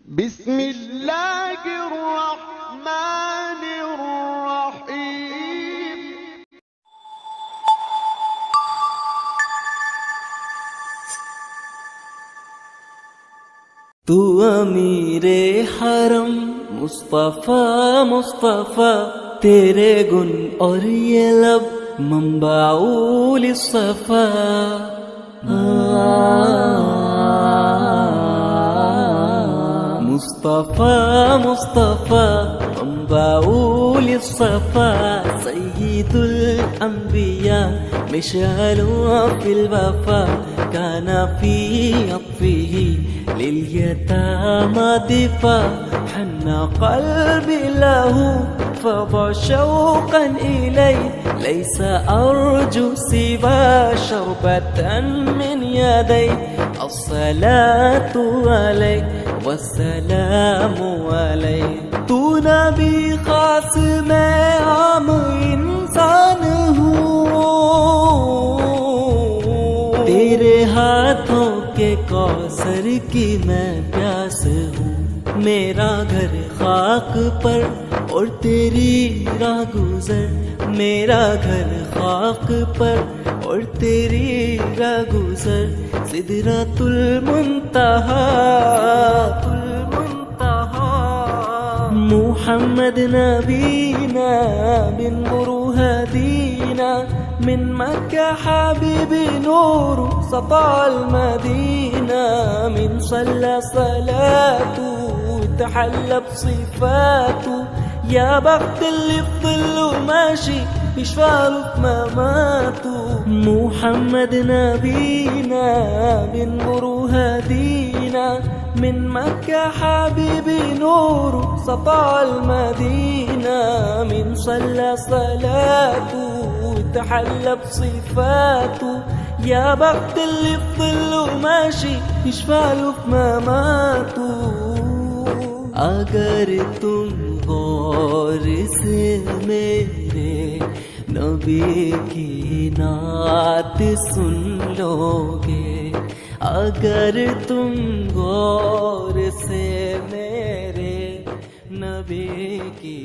बिस्मिल्लाहिर्रहमानिर्रहीम। तू अमीरे हरम मुस्तफा मुस्तफा, तेरे गुन और ये लब मंबाउल सफा। मुस्तफा मुस्तफा मंबाउल सफा, सय्यिदुल अंबिया मिशालु फिल वफा, काना फी अत्फिही लिल्यतामा दिफा, हन्ना क़ल्बी लहू फदा शौक़न इलैहि, लैसा अर्जू सिवा शरबतन मिन यदैहि, अस्सलातु अलैहि वस्सलामु अलैहि। तू नबी खास मैं आम इंसान हूँ, तेरे हाथों के कौसर की मैं प्यास हूँ। मेरा घर खाक पर और तेरी राह गुजर, मेरा घर खाक पर और तेरी राह गुजर, सिदरतुल मुंतहा मुहम्मद नबीना बिन बुरुहदीना, मिन मक्का हबीबी नूर सताल मदीना, मिन सल्ला सलातु तहल्ला बसिफातु, या बख्त اللي في ظله ماشي يشفعله في مماته. محمد نبينا بن برهدينا، من مكة حبيبي نور سطع المدينة، من صلى صلاته تحلى بصفاته، يا بخت اللي في ظله ماشي يشفعله في مماته. अगर तुम गौर से मेरे नबी की नात सुन लोगे, अगर तुम गौर से मेरे नबी की